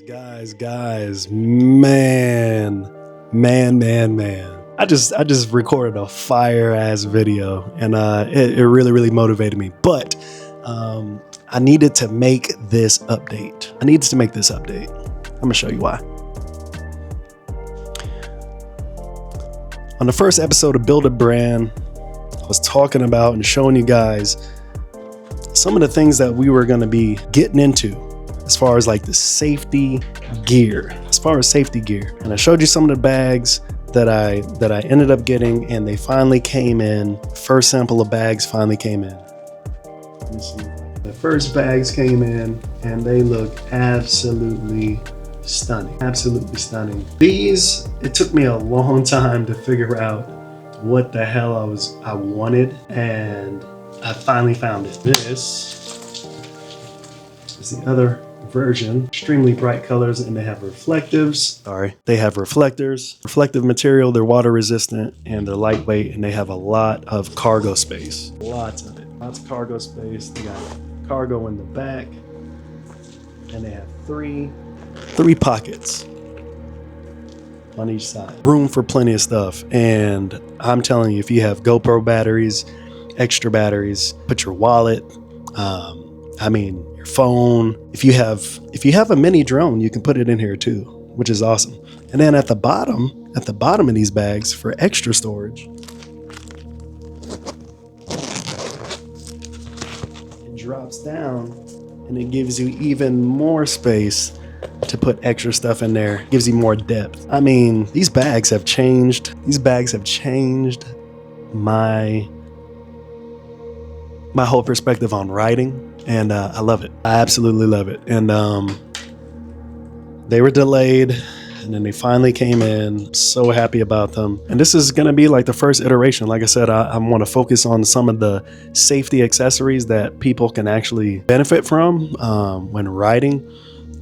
Guys, man. I just recorded a fire ass video, and it really motivated me. But I needed to make this update. I'm gonna show you why. On the first episode of Build a Brand, I was talking about and showing you guys some of the things that we were gonna be getting into as far as like the safety gear. And I showed you some of the bags that I ended up getting, and they finally came in. First sample of bags finally came in. Let me see. The first bags came in and they look absolutely stunning. These, it took me a long time to figure out what the hell I wanted, and I finally found it. This is the other version. Extremely bright colors, and they have reflective material. They're water resistant and they're lightweight, and they have a lot of cargo space. Lots of cargo space. They got cargo in the back, and they have three pockets on each side. Room for plenty of stuff. And I'm telling you, if you have GoPro batteries, extra batteries, put your wallet, your phone. If you have a mini drone, you can put it in here too, which is awesome. And then at the bottom of these bags for extra storage, it drops down and it gives you even more space to put extra stuff in there. Gives you more depth. I mean, these bags have changed my whole perspective on riding. And I love it. I absolutely love it. And they were delayed, and then they finally came in. So happy about them. And this is going to be like the first iteration. Like I said, I want to focus on some of the safety accessories that people can actually benefit from when riding,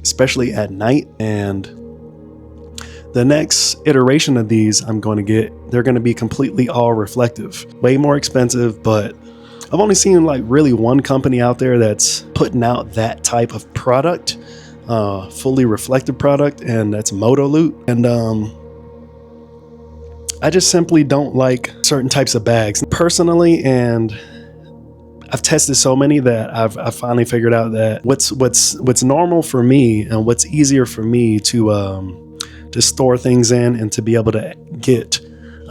especially at night. And the next iteration of these they're going to be completely all reflective. Way more expensive, but I've only seen like really one company out there that's putting out that type of product, fully reflective product, and that's Moto. And I just simply don't like certain types of bags personally, and I've tested so many that I've finally figured out that what's normal for me and what's easier for me to store things in and to be able to get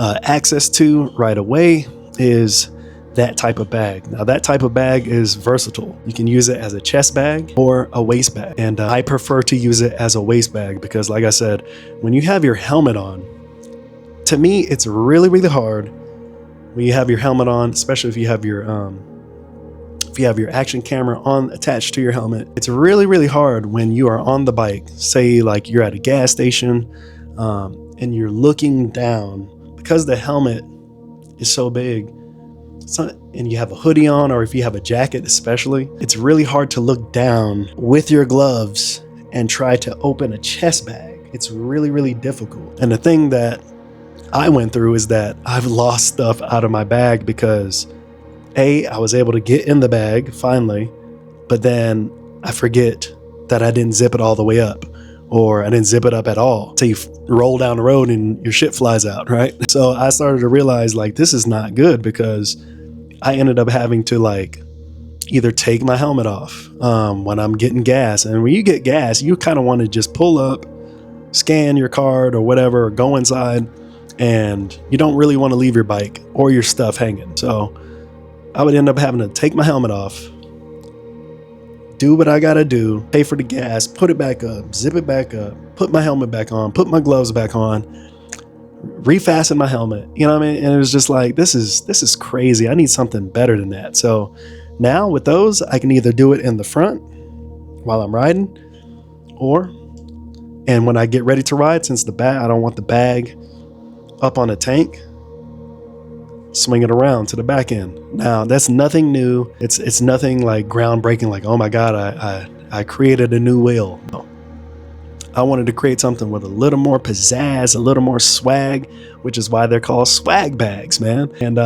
access to right away is that type of bag. Now that type of bag is versatile. You can use it as a chest bag or a waist bag. And I prefer to use it as a waist bag because, like I said, when you have your helmet on, to me, it's really hard when you have your helmet on, especially if you have your action camera attached to your helmet. It's really hard when you are on the bike, say like you're at a gas station, and you're looking down because the helmet is so big. And you have a hoodie on, or if you have a jacket especially, it's really hard to look down with your gloves and try to open a chest bag. It's really difficult. And the thing that I went through is that I've lost stuff out of my bag because I was able to get in the bag finally, but then I forget that I didn't zip it all the way up, or I didn't zip it up at all. So you roll down the road and your shit flies out, right? So I started to realize like this is not good, because I ended up having to like either take my helmet off when I'm getting gas. And when you get gas, you kind of want to just pull up, scan your card or whatever, or go inside, and you don't really want to leave your bike or your stuff hanging. So I would end up having to take my helmet off, do what I gotta do, pay for the gas, put it back up, zip it back up, put my helmet back on, put my gloves back on, refasten my helmet, you know what I mean? And it was just like, this is crazy. I need something better than that. So now with those, I can either do it in the front while I'm riding, and when I get ready to ride, since I don't want the bag up on a tank, swing it around to the back end. Now that's nothing new. It's nothing like groundbreaking, like, oh my God, I created a new wheel. No. I wanted to create something with a little more pizzazz, a little more swag, which is why they're called swag bags, man. And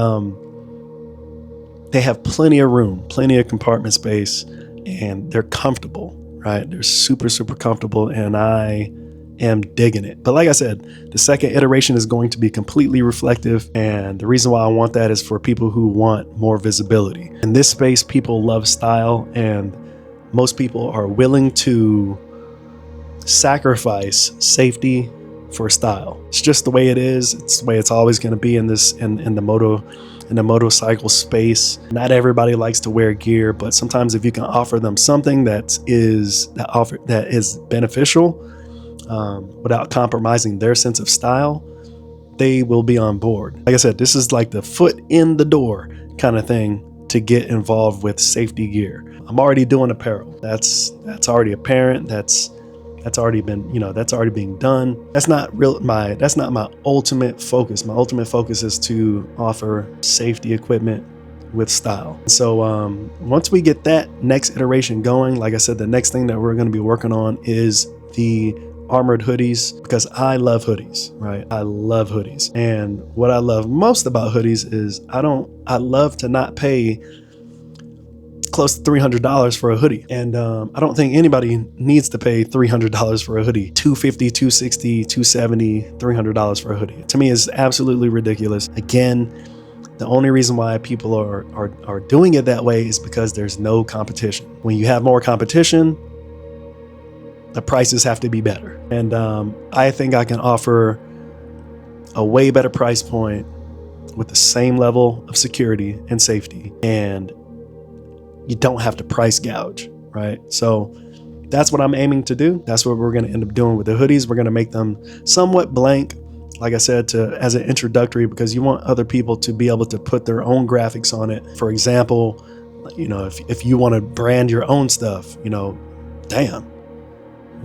they have plenty of room, plenty of compartment space, and they're comfortable, right? They're super, super comfortable, and I am digging it. But like I said, the second iteration is going to be completely reflective, and the reason why I want that is for people who want more visibility. In this space, people love style, and most people are willing to sacrifice safety for style. It's just the way it is. It's the way it's always going to be in the motorcycle space. Not everybody likes to wear gear, but sometimes if you can offer them something that is beneficial without compromising their sense of style, they will be on board. Like I said, this is like the foot in the door kind of thing to get involved with safety gear. I'm already doing apparel. That's already apparent. That's already been, that's already being done. That's not my ultimate focus. My ultimate focus is to offer safety equipment with style. So once we get that next iteration going, like I said, the next thing that we're going to be working on is the armored hoodies, because I love hoodies, right? I love hoodies. And what I love most about hoodies is I love to not pay close to $300 for a hoodie. And I don't think anybody needs to pay $300 for a hoodie. $250, $260, $270, $300 for a hoodie. To me, is absolutely ridiculous. Again, the only reason why people are doing it that way is because there's no competition. When you have more competition, the prices have to be better. And I think I can offer a way better price point with the same level of security and safety, and you don't have to price gouge, right? So that's what I'm aiming to do. That's what we're going to end up doing with the hoodies. We're going to make them somewhat blank, like I said, as an introductory, because you want other people to be able to put their own graphics on it. For example, if you want to brand your own stuff, damn,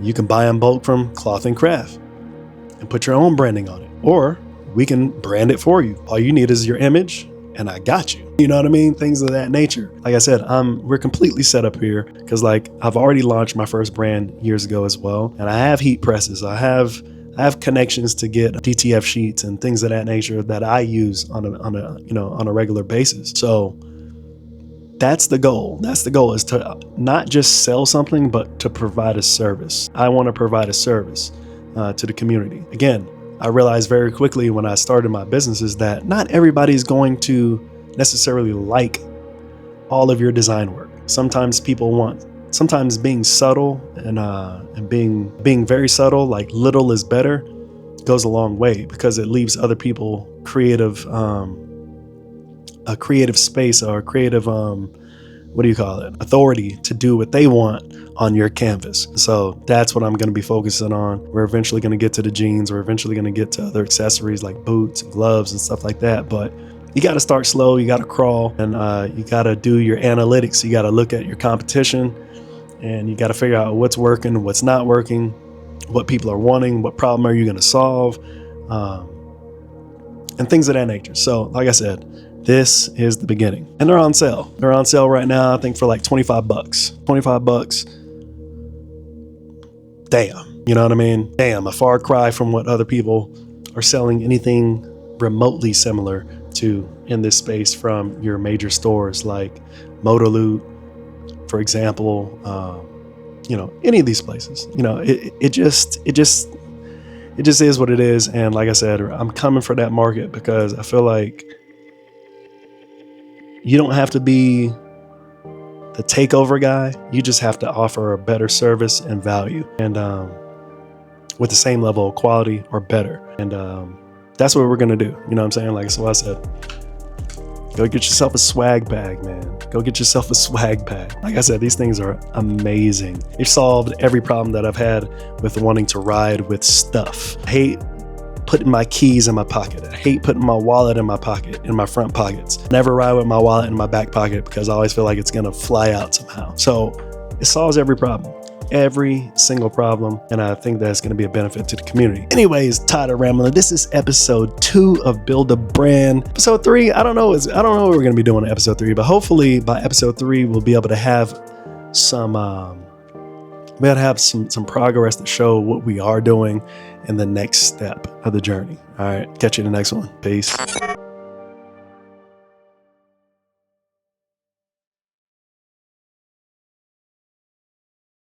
you can buy in bulk from Cloth and Craft and put your own branding on it, or we can brand it for you. All you need is your image, and I got you. You know what I mean? Things of that nature. Like I said, we're completely set up here because I've already launched my first brand years ago as well, and I have heat presses. I have connections to get DTF sheets and things of that nature that I use on a regular basis. So that's the goal. That's the goal, is to not just sell something, but to provide a service. I want to provide a service to the community. Again, I realized very quickly when I started my businesses that not everybody's going to necessarily like all of your design work. Sometimes being subtle and being very subtle, like little is better, goes a long way, because it leaves other people a creative space, or a creative authority to do what they want on your canvas. So that's what I'm going to be focusing on. We're eventually going to get to the jeans. We're eventually going to get to other accessories like boots and gloves and stuff like that. But you got to start slow. You got to crawl, and you got to do your analytics. You got to look at your competition, and you got to figure out what's working, what's not working, what people are wanting, what problem are you going to solve, and things of that nature. So like I said, this is the beginning, and they're on sale. They're on sale right now, I think for like $25. 25 bucks. Damn. You know what I mean? Damn, a far cry from what other people are selling anything remotely similar to in this space from your major stores like Motoloot, for example. Any of these places. It just is what it is. And like I said, I'm coming for that market because I feel like you don't have to be the takeover guy. You just have to offer a better service and value, and with the same level of quality or better. And that's what we're gonna do. You know what I'm saying? Like, so I said, go get yourself a swag bag, man. Go get yourself a swag bag. Like I said, these things are amazing. They've solved every problem that I've had with wanting to ride with stuff. I hate putting my keys in my pocket. I hate putting my wallet in my pocket, in my front pockets. Never ride with my wallet in my back pocket because I always feel like it's gonna fly out somehow. So it solves every problem. Every single problem, and I think that's going to be a benefit to the community. Anyways, tired of rambling. This is episode 2 of Build a Brand. Episode 3, I don't know what we're going to be doing in episode 3, but hopefully by episode 3 we'll be able to have some progress to show what we are doing in the next step of the journey. All right, catch you in the next one. Peace.